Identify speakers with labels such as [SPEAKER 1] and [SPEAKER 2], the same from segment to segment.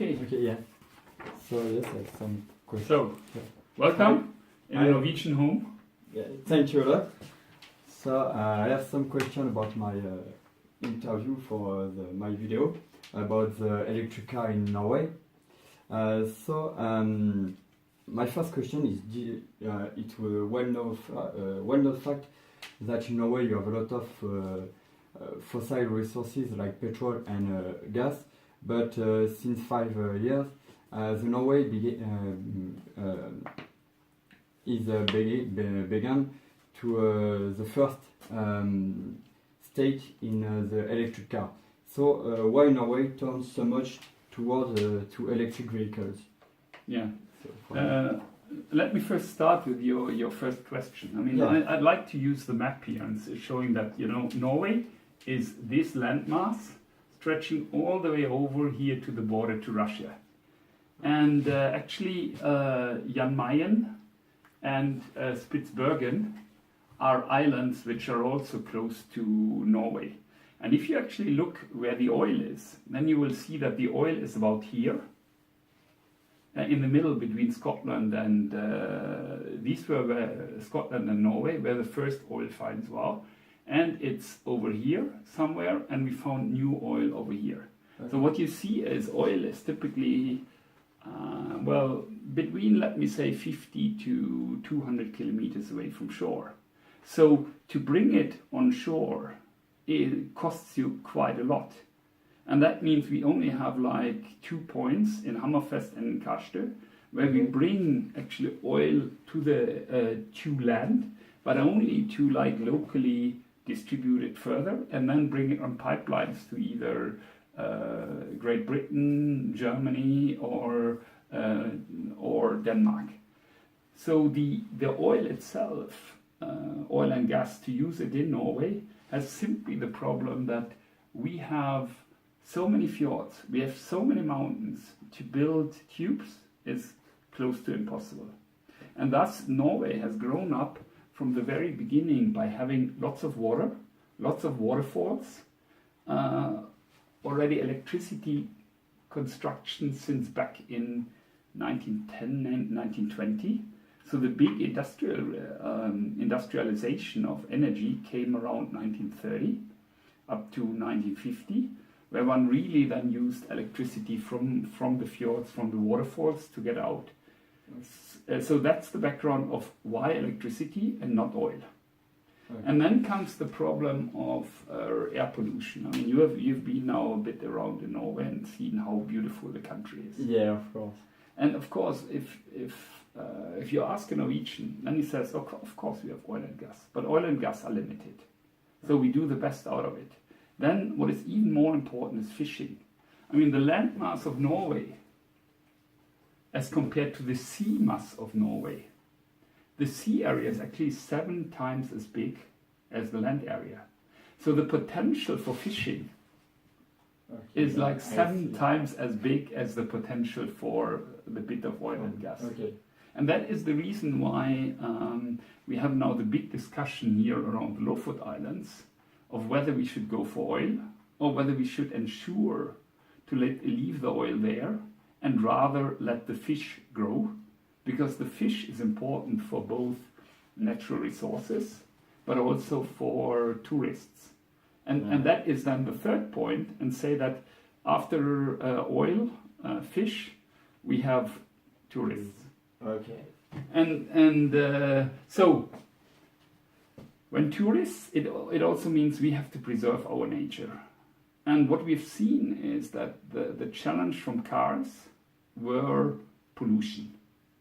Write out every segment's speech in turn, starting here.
[SPEAKER 1] Okay.
[SPEAKER 2] Okay, yeah. So yes, I have some questions.
[SPEAKER 1] So, welcome in the Norwegian home.
[SPEAKER 2] Yeah, thank you a lot. So I have some question about my interview for my video about the electric car in Norway. My first question is, it's a well-known fact that in Norway you have a lot of fossil resources like petrol and gas, but since 5 years, the Norway began to the first stage in the electric car. So why Norway turns so much toward to electric vehicles?
[SPEAKER 1] Yeah.
[SPEAKER 2] So
[SPEAKER 1] let me first start with your first question. I mean,
[SPEAKER 2] yeah.
[SPEAKER 1] I'd like to use the map here and showing that, you know, Norway is this landmass stretching all the way over here to the border to Russia. And actually, Jan Mayen and Spitsbergen are islands which are also close to Norway. And if you actually look where the oil is, then you will see that the oil is about here, in the middle between Scotland and these were where Scotland and Norway, where the first oil finds were. And it's over here somewhere, and we found new oil over here. Okay. So what you see is oil is typically, well, between, let me say, 50 to 200 kilometers away from shore. So to bring it on shore, it costs you quite a lot. And that means we only have like 2 points in Hammerfest and in Karste, where we bring actually oil to the to land, but only to like locally distribute it further and then bring it on pipelines to either Great Britain, Germany, or Denmark. So the oil itself, oil and gas, to use it in Norway, has simply the problem that we have so many fjords, we have so many mountains, to build tubes is close to impossible. And thus Norway has grown up from the very beginning by having lots of water, lots of waterfalls, already electricity construction since back in 1910 and 1920. So the big industrialization of energy came around 1930 up to 1950, where one really then used electricity from the fjords, from the waterfalls to get out. So that's the background of why electricity and not oil. Okay. And then comes the problem of air pollution. I mean, you've been now a bit around in Norway and seen how beautiful the country is.
[SPEAKER 2] Yeah, of course.
[SPEAKER 1] And of course, if you ask a Norwegian, then he says, oh, of course we have oil and gas, but oil and gas are limited. So we do the best out of it. Then what is even more important is fishing. I mean, the landmass of Norway, as compared to the sea mass of Norway, the sea area is actually 7 times as big as the land area. So the potential for fishing is like 7 times as big as the potential for the bit of oil and gas.
[SPEAKER 2] Okay.
[SPEAKER 1] And that is the reason why we have now the big discussion here around the Lofot Islands of whether we should go for oil or whether we should ensure to leave the oil there and rather let the fish grow, because the fish is important for both natural resources but also for tourists. And that is then the third point, and say that after oil, fish, we have tourists.
[SPEAKER 2] Okay.
[SPEAKER 1] And so when tourists, it also means we have to preserve our nature. And what we've seen is that the challenge from cars were pollution.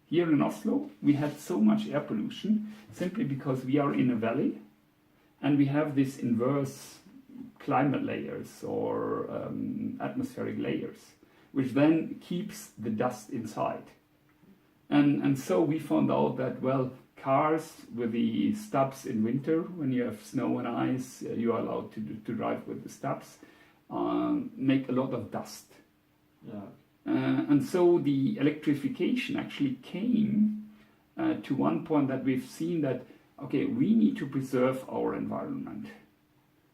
[SPEAKER 1] Here in Oslo, we had so much air pollution simply because we are in a valley and we have this inverse climate layers or atmospheric layers, which then keeps the dust inside. And so we found out that, well, cars with the stubs in winter, when you have snow and ice, you are allowed to drive with the stubs, make a lot of dust.
[SPEAKER 2] Yeah.
[SPEAKER 1] And so the electrification actually came to one point that we've seen that, okay, we need to preserve our environment.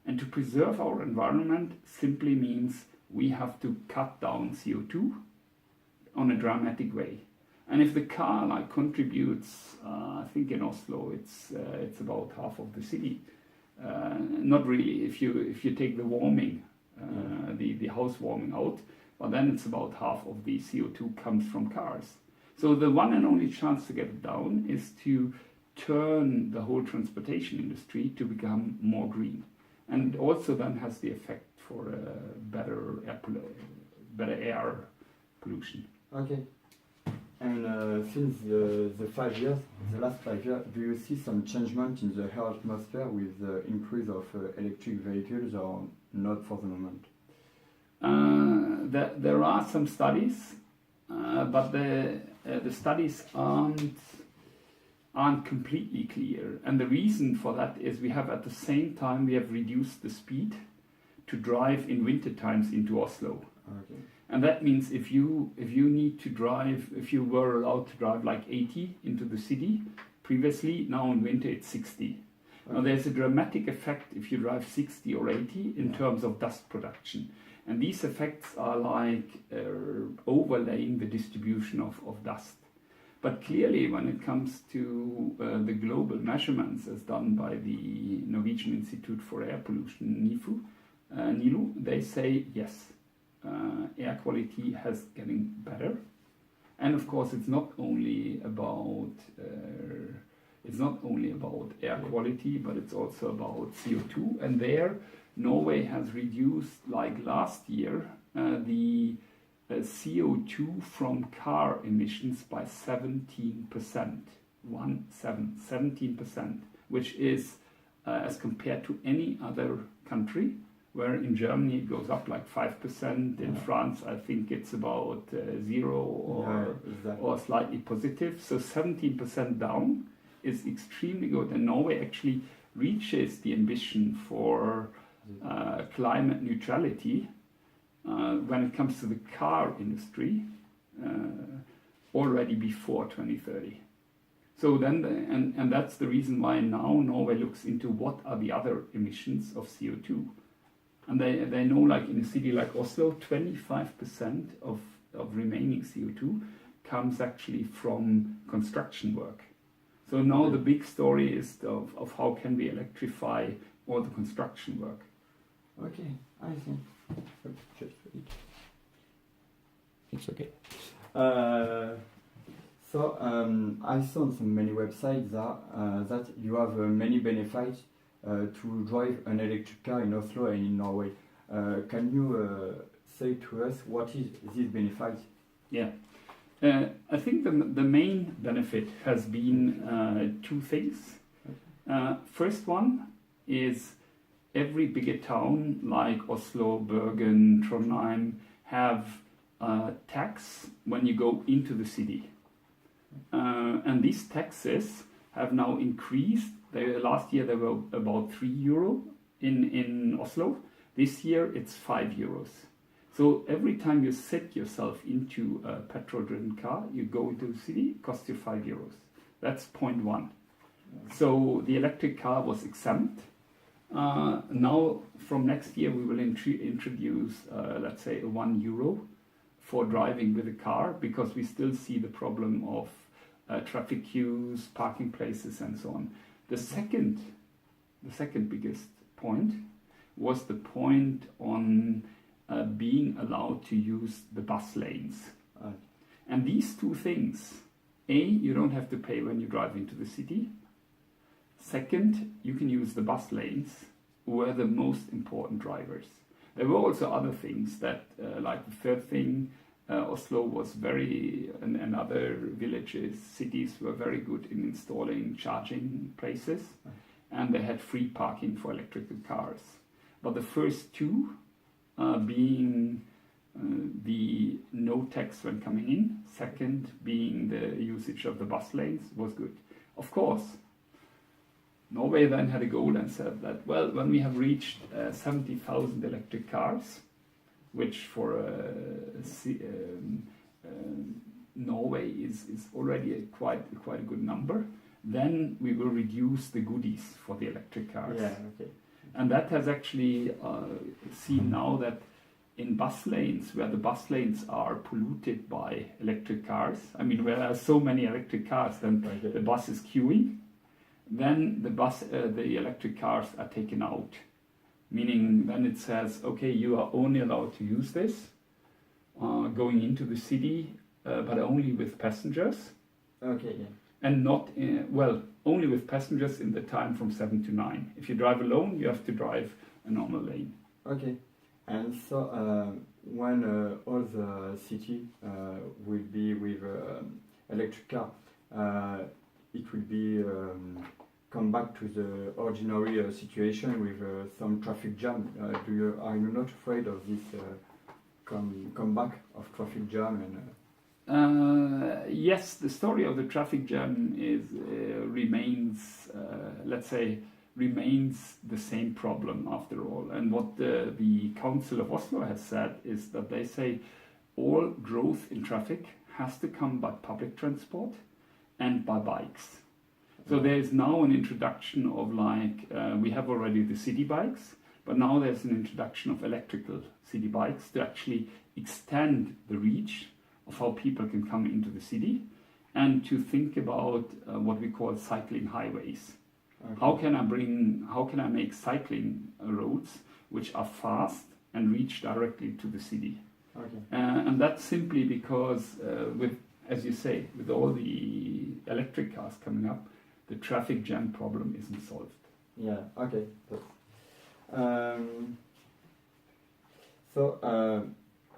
[SPEAKER 1] And to preserve our environment simply means we have to cut down CO2 on a dramatic way. And if the car like contributes, I think in Oslo it's about half of the city. Not really if you take the warming, the house warming out, but then it's about half of the CO2 comes from cars. So the one and only chance to get it down is to turn the whole transportation industry to become more green, and also then has the effect for better air pollution.
[SPEAKER 2] Okay. And since the last 5 years, do you see some changement in the air atmosphere with the increase of electric vehicles, or not for the moment?
[SPEAKER 1] There are some studies, but the studies aren't completely clear. And the reason for that is we have at the same time we have reduced the speed to drive in winter times into Oslo.
[SPEAKER 2] Okay.
[SPEAKER 1] And that means if you need to drive, if you were allowed to drive like 80 into the city previously, now in winter it's 60. Okay. Now there's a dramatic effect if you drive 60 or 80 in terms of dust production. And these effects are like overlaying the distribution of dust. But clearly when it comes to the global measurements as done by the Norwegian Institute for Air Pollution, NILU, they say yes. Air quality has getting better, and of course it's not only about air quality, but it's also about CO2. And there, Norway has reduced, like last year, the CO2 from car emissions by 17%, 17%, which is as compared to any other country. Where in Germany it goes up like 5%, in France I think it's about 0 or slightly positive. So 17% down is extremely good, and Norway actually reaches the ambition for climate neutrality when it comes to the car industry already before 2030. So then, and that's the reason why now Norway looks into what are the other emissions of CO2. And they know, like in a city like Oslo, 25% of remaining CO2 comes actually from construction work. So now the big story is of how can we electrify all the construction work.
[SPEAKER 2] Okay, I see. Just wait.
[SPEAKER 1] It's okay.
[SPEAKER 2] So I saw on some many websites that you have many benefits to drive an electric car in Oslo and in Norway. Can you say to us what is this benefit?
[SPEAKER 1] Yeah, I think the main benefit has been two things. First one is every bigger town like Oslo, Bergen, Trondheim have tax when you go into the city. And these taxes have now increased. Last year they were about €3 in Oslo. This year it's €5. So every time you set yourself into a petrol-driven car, you go into the city, it costs you €5. That's point one. So the electric car was exempt. Now from next year we will introduce, let's say, €1 for driving with a car, because we still see the problem of traffic queues, parking places, and so on. The second biggest point was the point on being allowed to use the bus lanes. And these two things, A, you don't have to pay when you drive into the city. Second, you can use the bus lanes, who are the most important drivers. There were also other things that, like the third thing, Oslo was and other villages, cities were very good in installing charging places, and they had free parking for electrical cars. But the first two, being the no tax when coming in, second being the usage of the bus lanes, was good. Of course, Norway then had a goal and said that, well, when we have reached 70,000 electric cars, which for Norway is already quite a good number, then we will reduce the goodies for the electric cars.
[SPEAKER 2] Yeah, okay.
[SPEAKER 1] And that has actually seen now that in bus lanes where the bus lanes are polluted by electric cars, I mean where there are so many electric cars, then the bus is queuing, then the electric cars are taken out. Meaning then it says, okay, you are only allowed to use this going into the city, but only with passengers.
[SPEAKER 2] Okay, yeah.
[SPEAKER 1] And not, only with passengers in the time from 7 to 9. If you drive alone, you have to drive a normal lane.
[SPEAKER 2] Okay. And so when all the city will be with electric car, it will be come back to the ordinary situation with some traffic jam. Are you not afraid of this comeback of traffic jam? And
[SPEAKER 1] yes, the story of the traffic jam remains, remains the same problem after all. And what the Council of Oslo has said is that they say all growth in traffic has to come by public transport and by bikes. So there is now an introduction of we have already the city bikes, but now there's an introduction of electrical city bikes to actually extend the reach of how people can come into the city and to think about what we call cycling highways. Okay. How can I make cycling roads which are fast and reach directly to the city?
[SPEAKER 2] Okay.
[SPEAKER 1] And that's simply because as you say, with all the electric cars coming up, the traffic jam problem isn't solved.
[SPEAKER 2] Yeah, okay. So,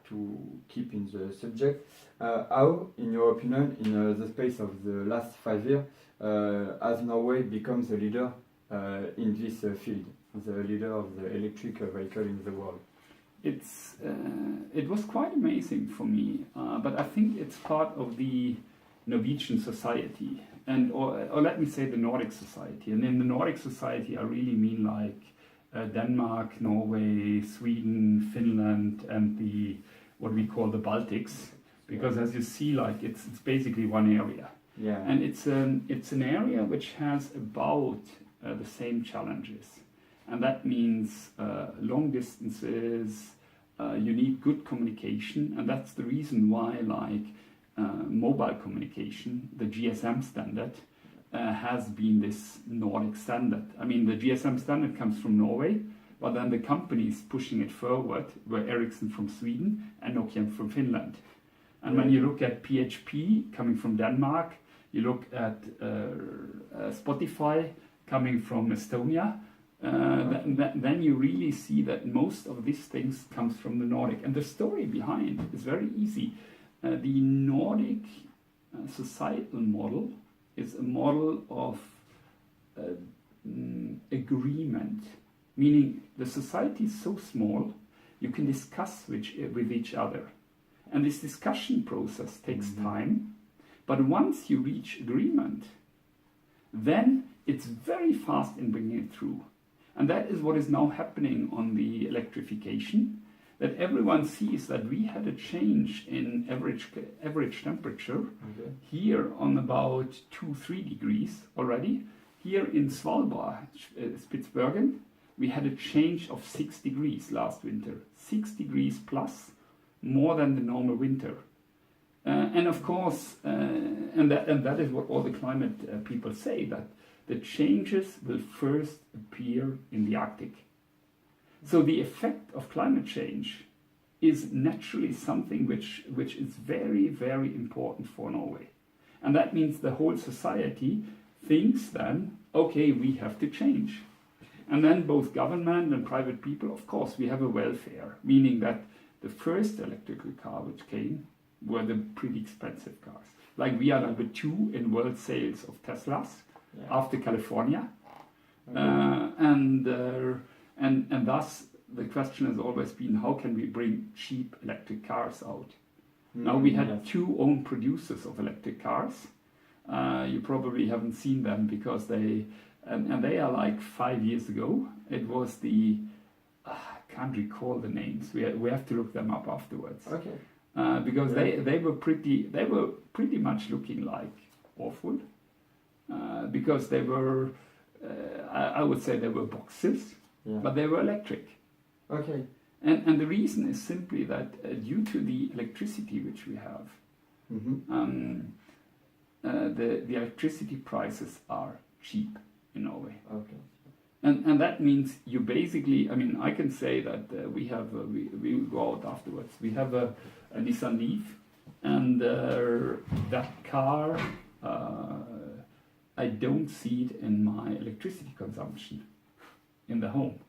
[SPEAKER 2] to keep in the subject, how, in your opinion, in the space of the last 5 years, has Norway become the leader in this field, the leader of the electric vehicle in the world?
[SPEAKER 1] It was quite amazing for me, but I think it's part of the Norwegian society, or let me say the Nordic society. And in the Nordic society, I really mean Denmark, Norway, Sweden, Finland, and what we call the Baltics, because as you see, it's basically one area.
[SPEAKER 2] Yeah.
[SPEAKER 1] And it's an area which has about the same challenges, and that means long distances. You need good communication, and that's the reason why mobile communication, the GSM standard, has been this Nordic standard. I mean, the GSM standard comes from Norway, but then the companies pushing it forward were Ericsson from Sweden and Nokia from Finland. And when you look at PHP coming from Denmark, you look at Spotify coming from Estonia, then you really see that most of these things comes from the Nordic. And the story behind is very easy. The Nordic societal model is a model of agreement, meaning the society is so small, you can discuss with each other. And this discussion process takes time, but once you reach agreement, then it's very fast in bringing it through. And that is what is now happening on the electrification, that everyone sees that we had a change in average temperature here on about 2-3 degrees already. Here in Svalbard, Spitsbergen, we had a change of 6 degrees last winter. 6 degrees plus, more than the normal winter. And of course, and that is what all the climate people say, that the changes will first appear in the Arctic. So the effect of climate change is naturally something which is very, very important for Norway. And that means the whole society thinks then, okay, we have to change. And then both government and private people, of course, we have a welfare, meaning that the first electrical car which came were the pretty expensive cars. Like we are number 2 in world sales of Teslas after California. And thus the question has always been, how can we bring cheap electric cars out? Now we had 2 own producers of electric cars. You probably haven't seen them because they are like 5 years ago. It was I can't recall the names. We have to look them up afterwards.
[SPEAKER 2] Okay.
[SPEAKER 1] Because they were pretty much looking like awful. Because they were, I would say they were boxes, but they were electric.
[SPEAKER 2] Okay.
[SPEAKER 1] And the reason is simply that due to the electricity which we have, the electricity prices are cheap in Norway.
[SPEAKER 2] Okay.
[SPEAKER 1] And that means you basically, I mean, I can say that we have, we will go out afterwards, we have a Nissan Leaf, and that car, I don't see it in my electricity consumption in the home,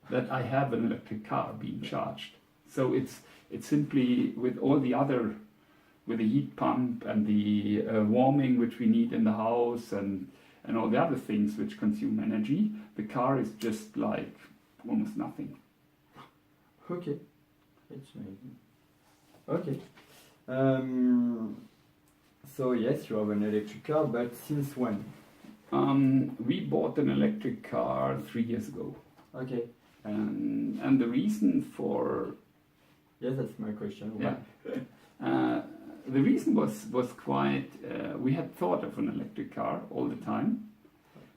[SPEAKER 1] that I have an electric car being charged. So it's simply with all the other, with the heat pump and the warming which we need in the house and all the other things which consume energy, the car is just like almost nothing.
[SPEAKER 2] Okay, it's amazing. Okay. So yes, you have an electric car, but since when?
[SPEAKER 1] We bought an electric car 3 years ago.
[SPEAKER 2] Okay.
[SPEAKER 1] And the reason for...
[SPEAKER 2] Yes, that's my question.
[SPEAKER 1] Yeah. The reason was quite... we had thought of an electric car all the time.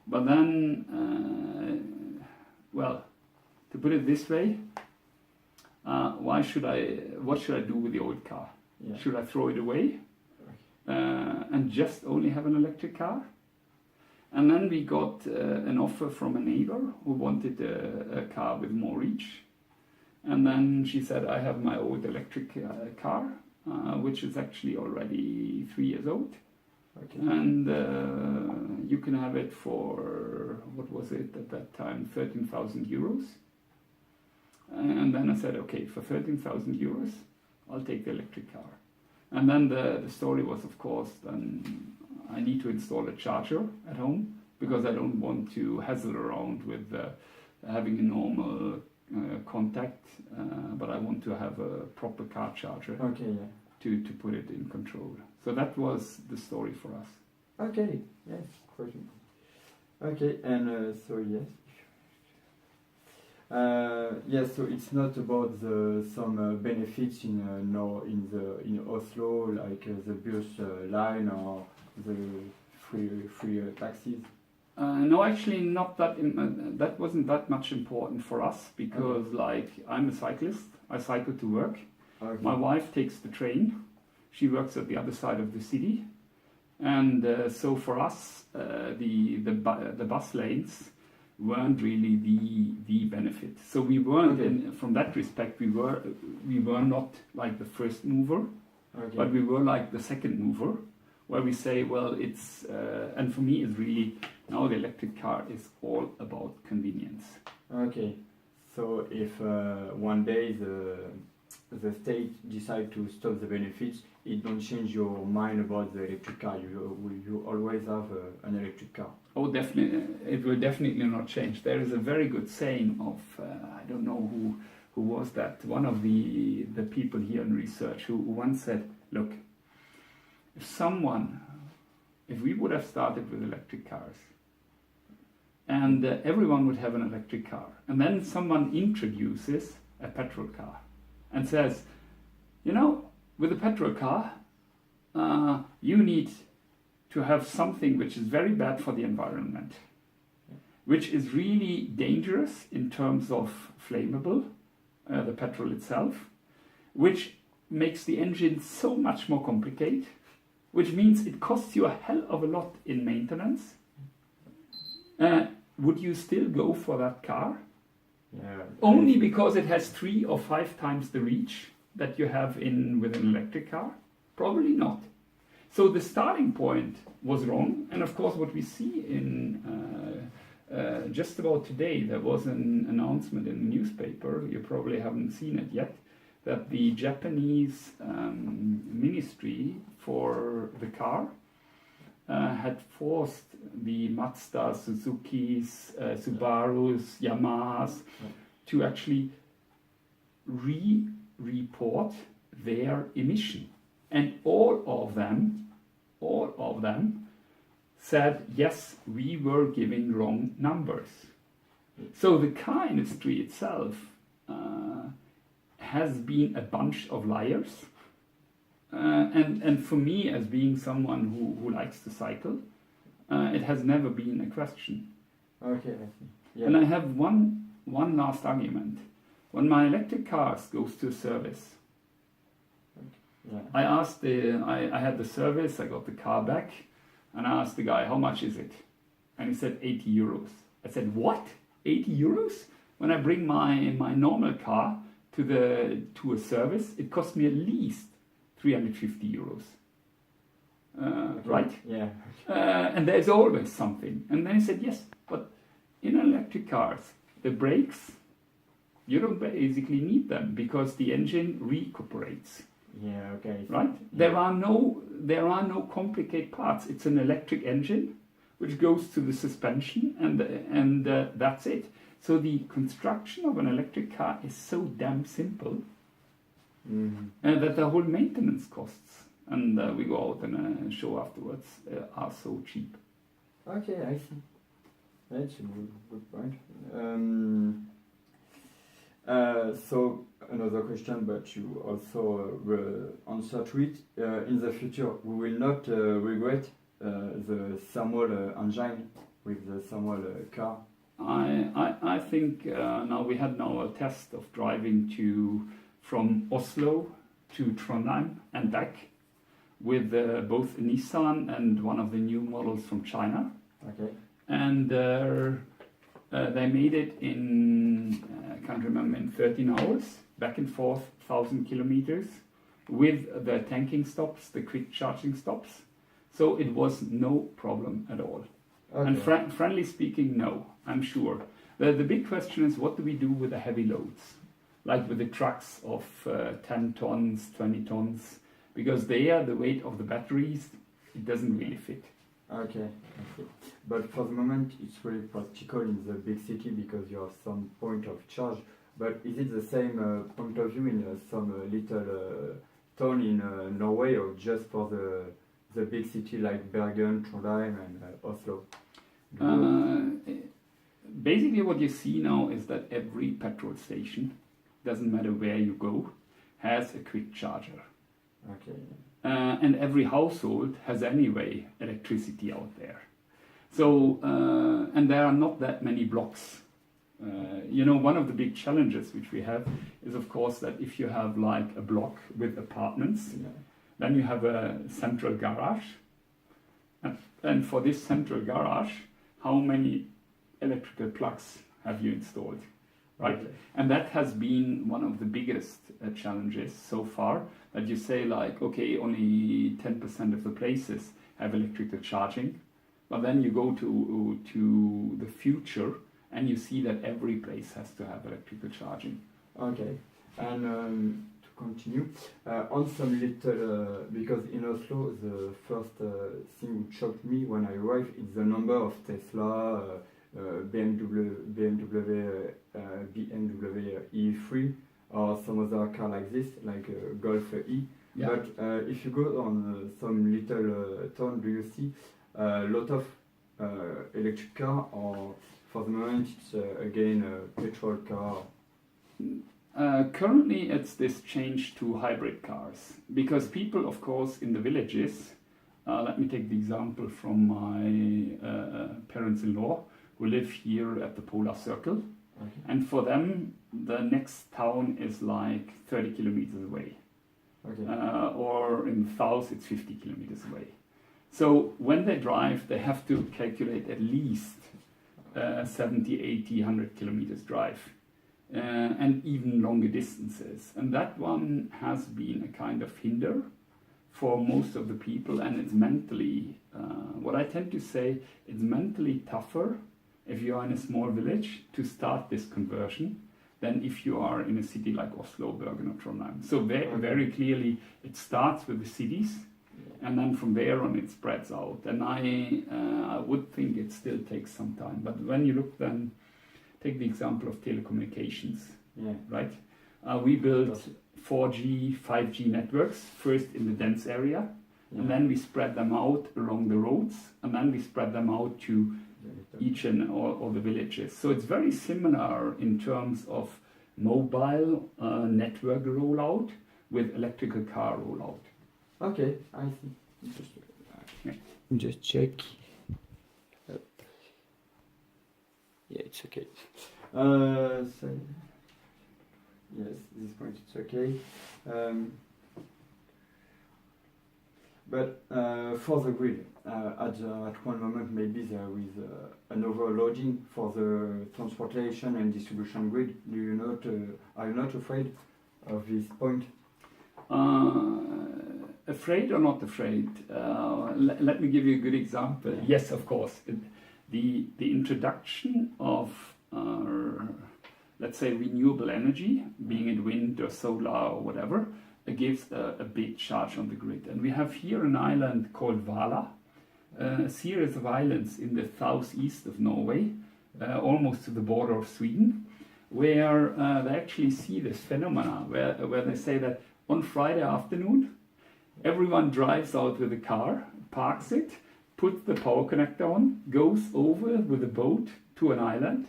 [SPEAKER 1] But then, well, to put it this way, what should I do with the old car?
[SPEAKER 2] Yeah.
[SPEAKER 1] Should I throw it away and just only have an electric car? And then we got an offer from a neighbor who wanted a car with more reach. And then she said, I have my old electric car, which is actually already 3 years old.
[SPEAKER 2] Okay.
[SPEAKER 1] And you can have it for, what was it at that time, 13,000 euros. And then I said, okay, for 13,000 euros, I'll take the electric car. And then the story was, of course, then I need to install a charger at home because I don't want to hassle around with having a normal contact, but I want to have a proper car charger.
[SPEAKER 2] Okay, yeah.
[SPEAKER 1] To put it in control. So that was the story for us.
[SPEAKER 2] Okay, yes, question. Okay, and so yes. Yes, so it's not about some benefits in Oslo, like the bus line or the free taxis.
[SPEAKER 1] No, actually, not that. That wasn't that much important for us because, like, I'm a cyclist. I cycle to work.
[SPEAKER 2] Okay.
[SPEAKER 1] My wife takes the train. She works at the other side of the city, and so for us, the bus lanes weren't really the benefit. So we weren't, from that respect, we were not like the first mover, but we were like the second mover, where we say, well, it's and for me, it's really now the electric car is all about convenience.
[SPEAKER 2] Okay, so if one day the state decide to stop the benefits, it don't change your mind about the electric car. You always have an electric car.
[SPEAKER 1] Oh, definitely, it will definitely not change. There is a very good saying of I don't know who was that. One of the people here in research who once said, "Look, if we would have started with electric cars, and everyone would have an electric car, and then someone introduces a petrol car." And says, you know, with a petrol car, you need to have something which is very bad for the environment, which is really dangerous in terms of flammable, the petrol itself, which makes the engine so much more complicated, which means it costs you a hell of a lot in maintenance. Would you still go for that car?
[SPEAKER 2] Yeah.
[SPEAKER 1] Only because it has 3 or 5 times the reach that you have with an electric car? Probably not. So the starting point was wrong. And of course, what we see in just about today, there was an announcement in the newspaper, you probably haven't seen it yet, that the Japanese ministry for the car had forced the Mazda, Suzuki's, Subaru's, Yamahas to actually report their emission. And all of them said, yes, we were giving wrong numbers. So the car industry itself has been a bunch of liars. And for me, as being someone who likes to cycle, it has never been a question.
[SPEAKER 2] Okay, I see. Yeah.
[SPEAKER 1] And I have one last argument. When my electric car goes to service,
[SPEAKER 2] Yeah.
[SPEAKER 1] I asked I had the service, I got the car back, and I asked the guy, how much is it? And he said 80 euros. I said, what? 80 euros? When I bring my normal car to a service, it costs me at least 350 euros.
[SPEAKER 2] Okay.
[SPEAKER 1] Right?
[SPEAKER 2] Yeah.
[SPEAKER 1] And there's always something. And then he said, yes, but in electric cars, the brakes, you don't basically need them because the engine recuperates.
[SPEAKER 2] Yeah. Okay.
[SPEAKER 1] Right?
[SPEAKER 2] Yeah.
[SPEAKER 1] There are no complicated parts. It's an electric engine which goes to the suspension, and that's it. So the construction of an electric car is so damn simple that the whole maintenance costs, and we go out and show afterwards, are so cheap.
[SPEAKER 2] Okay, I see. That's a good point. So another question, but you also answered to it. In the future, we will not regret the thermal engine with the thermal car.
[SPEAKER 1] I think now we had a test of driving from Oslo to Trondheim and back with both Nissan and one of the new models from China.
[SPEAKER 2] Okay.
[SPEAKER 1] And they made it in, I can't remember, in 13 hours, back and forth, 1,000 kilometers, with the tanking stops, the quick charging stops. So it was no problem at all.
[SPEAKER 2] Okay.
[SPEAKER 1] And friendly speaking, no, I'm sure. The big question is, what do we do with the heavy loads? Like with the trucks of 10 tons, 20 tons, because the weight of the batteries, it doesn't really fit.
[SPEAKER 2] Okay, I see. But for the moment, it's really practical in the big city because you have some point of charge. But is it the same point of view in some little town in Norway, or just for the big city like Bergen, Trondheim, and Oslo?
[SPEAKER 1] Basically, what you see now is that every petrol station, doesn't matter where you go, has a quick charger.
[SPEAKER 2] Okay.
[SPEAKER 1] And every household has anyway electricity out there. So, and there are not that many blocks. One of the big challenges which we have is, of course, that if you have like a block with apartments, then you have a central garage. And for this central garage, how many electrical plugs have you installed? Right?
[SPEAKER 2] Okay.
[SPEAKER 1] And that has been one of the biggest challenges so far, that you say like, okay, only 10% of the places have electrical charging, but then you go to the future and you see that every place has to have electrical charging.
[SPEAKER 2] Okay, and to continue, on some little, because in Oslo, the first thing which shocked me when I arrived is the number of Tesla, BMW E3, or some other car like this, like Golf E.
[SPEAKER 1] Yeah.
[SPEAKER 2] But if you go on some little town, do you see a lot of electric car, or for the moment it's again a petrol car?
[SPEAKER 1] Currently it's this change to hybrid cars, because people, of course, in the villages, let me take the example from my parents-in-law who live here at the Polar Circle.
[SPEAKER 2] Okay.
[SPEAKER 1] And for them, the next town is like 30 kilometers away.
[SPEAKER 2] Okay.
[SPEAKER 1] Or in the south, it's 50 kilometers away. So when they drive, they have to calculate at least 70, 80, 100 kilometers drive. And even longer distances. And that one has been a kind of hinder for most of the people, and it's mentally, what I tend to say, it's mentally tougher if you are in a small village to start this conversion than if you are in a city like Oslo, Bergen or Trondheim. So very clearly it starts with the cities, and then from there on it spreads out. And I would think it still takes some time. But when you look then, take the example of telecommunications, right? We built 4G, 5G networks, first in the dense area, and then we spread them out along the roads, and then we spread them out to each and all the villages. So it's very similar in terms of mobile network rollout with electrical car rollout.
[SPEAKER 2] Okay, I see. Just check. Yeah, it's okay. Yes, this point it's okay. But for the grid, at one moment maybe there is an overloading for the transportation and distribution grid. Do you not? Are you not afraid of this point?
[SPEAKER 1] Afraid or not afraid? Let me give you a good example. Yes, of course. The introduction of let's say renewable energy, being it wind or solar or whatever, gives a big charge on the grid. And we have here an island called Vala, a series of islands in the southeast of Norway, almost to the border of Sweden, where they actually see this phenomena where they say that on Friday afternoon, everyone drives out with a car, parks it, puts the power connector on, goes over with a boat to an island,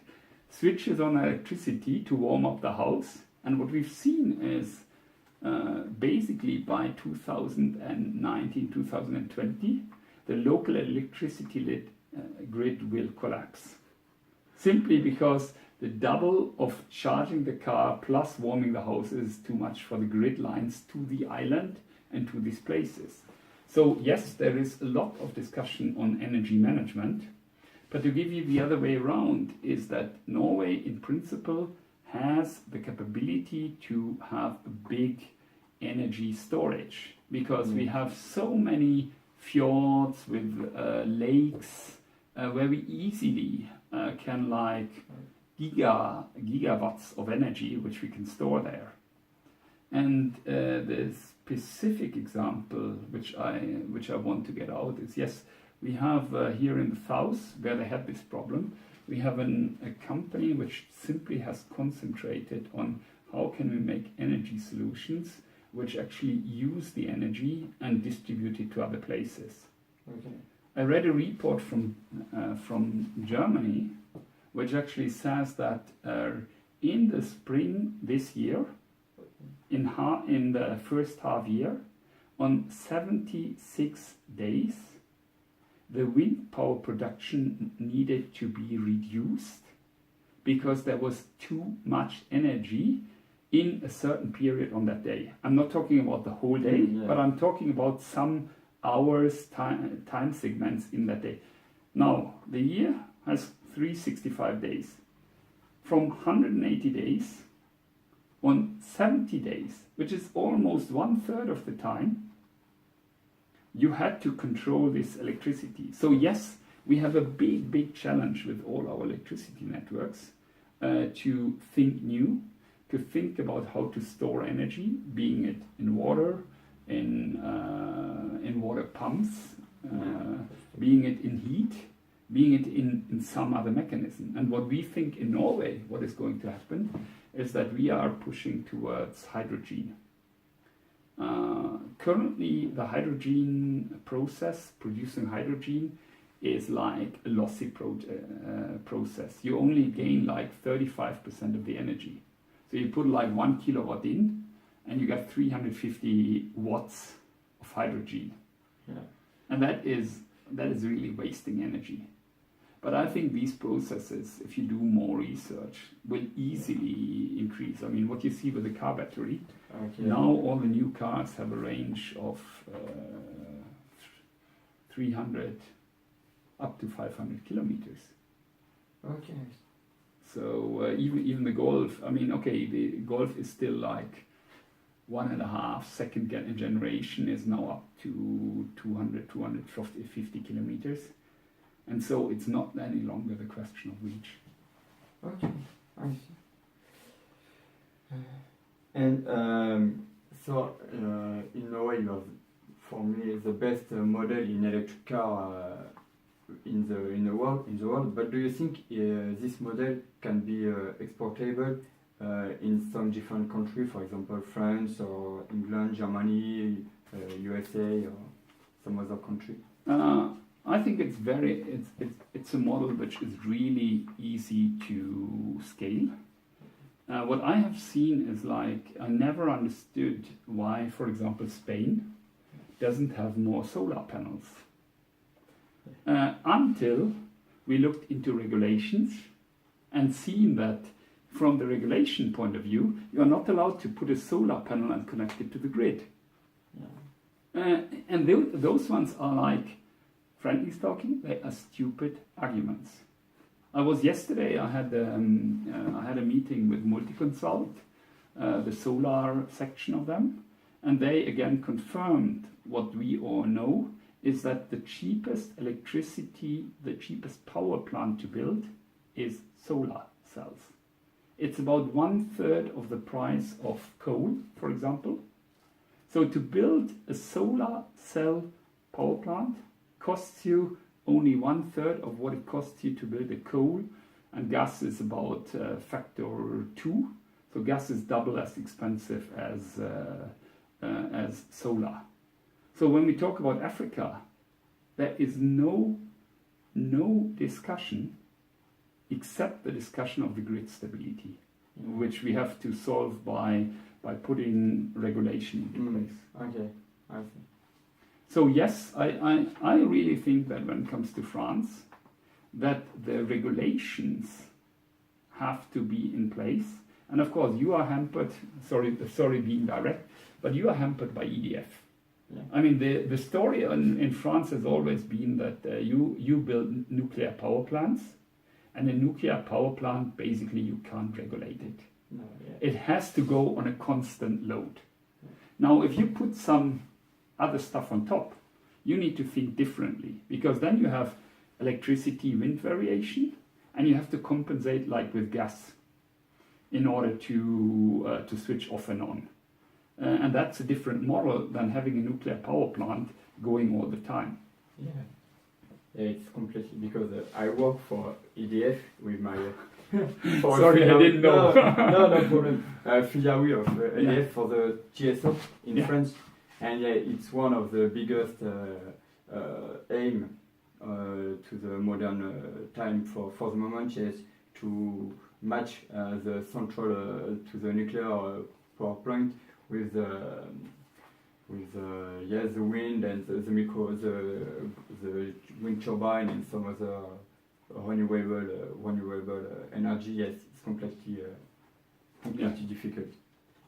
[SPEAKER 1] switches on electricity to warm up the house. And what we've seen is basically by 2019, 2020, the local electricity grid will collapse. Simply because the double of charging the car plus warming the house is too much for the grid lines to the island and to these places. So yes, there is a lot of discussion on energy management, but to give you the other way around is that Norway in principle has the capability to have a big energy storage because we have so many fjords with lakes where we easily can like gigawatts of energy which we can store there. And the specific example which I want to get out is, yes, we have here in the south where they have this problem, we have a company which simply has concentrated on how can we make energy solutions which actually use the energy and distribute it to other places.
[SPEAKER 2] Okay.
[SPEAKER 1] I read a report from Germany which actually says that in the spring this year, in the first half year, on 76 days, the wind power production needed to be reduced because there was too much energy in a certain period on that day. I'm not talking about the whole day, but I'm talking about some hours, time segments in that day. Now, the year has 365 days. From 180 days, on 70 days, which is almost 1/3 of the time, you had to control this electricity. So yes, we have a big challenge with all our electricity networks to think new, to think about how to store energy, being it in water, in water pumps, being it in heat, being it in some other mechanism. And what we think in Norway, what is going to happen, is that we are pushing towards hydrogen. Currently, the hydrogen process, producing hydrogen, is like a lossy process. You only gain like 35% of the energy. So you put like 1 kilowatt in, and you get 350 watts of hydrogen.
[SPEAKER 2] Yeah.
[SPEAKER 1] And that is really wasting energy. But I think these processes, if you do more research, will easily increase. I mean, what you see with the car battery, now all the new cars have a range of 300 up to 500 kilometers.
[SPEAKER 2] Okay.
[SPEAKER 1] So even the Golf, I mean, okay, the Golf is still like 1.5 second generation, is now up to 250 kilometers. And so it's not any longer the question of reach.
[SPEAKER 2] Okay, I see. And so in Norway, you have, for me, the best model in electric car in the world. But do you think this model can be exportable in some different countries, for example, France or England, Germany, USA, or some other country?
[SPEAKER 1] I think it's a model which is really easy to scale. What I have seen is like, I never understood why, for example, Spain doesn't have more solar panels. Until we looked into regulations and seen that from the regulation point of view, you are not allowed to put a solar panel and connect it to the grid. And those ones are like, frankly talking, they are stupid arguments. I was yesterday, I had a meeting with Multiconsult, the solar section of them, and they again confirmed what we all know, is that the cheapest electricity, the cheapest power plant to build is solar cells. It's about 1/3 of the price of coal, for example. So to build a solar cell power plant costs you only 1/3 of what it costs you to build a coal, and gas is about factor 2. So gas is double as expensive as solar. So when we talk about Africa, there is no discussion except the discussion of the grid stability, which we have to solve by putting regulation into place.
[SPEAKER 2] Okay, I see.
[SPEAKER 1] So yes, I really think that when it comes to France, that the regulations have to be in place. And of course, you are hampered, sorry being direct, but you are hampered by EDF.
[SPEAKER 2] Yeah.
[SPEAKER 1] I mean, the story in France has always been that you build nuclear power plants, and a nuclear power plant, basically you can't regulate it.
[SPEAKER 2] No, yeah.
[SPEAKER 1] It has to go on a constant load. Now, if you put some other stuff on top, you need to think differently, because then you have electricity wind variation, and you have to compensate like with gas in order to switch off and on. And that's a different model than having a nuclear power plant going all the time.
[SPEAKER 2] Yeah, it's completely, because I work for EDF with my...
[SPEAKER 1] Sorry, I didn't know.
[SPEAKER 2] No problem. Filiale of EDF for the TSO in France. And it's one of the biggest aim to the modern time for the moment, is to match the central to the nuclear power plant with the wind and the wind turbine and some other renewable energy. Yes, it's completely difficult.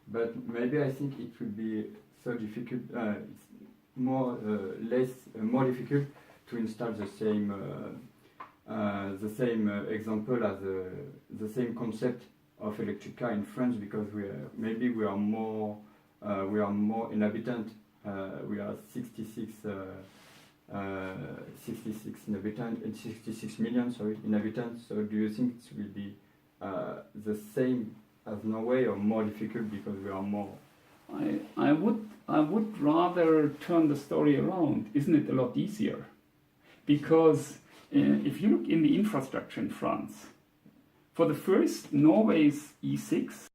[SPEAKER 2] But maybe I think it will be so difficult. It's more difficult to install the same example as the same concept of electric car in France, because we are more inhabitants. We are 66 million inhabitants. So do you think it will be the same as Norway, or more difficult because we are more?
[SPEAKER 1] I would rather turn the story around. Isn't it a lot easier? Because if you look in the infrastructure in France, for the first, Norway's E6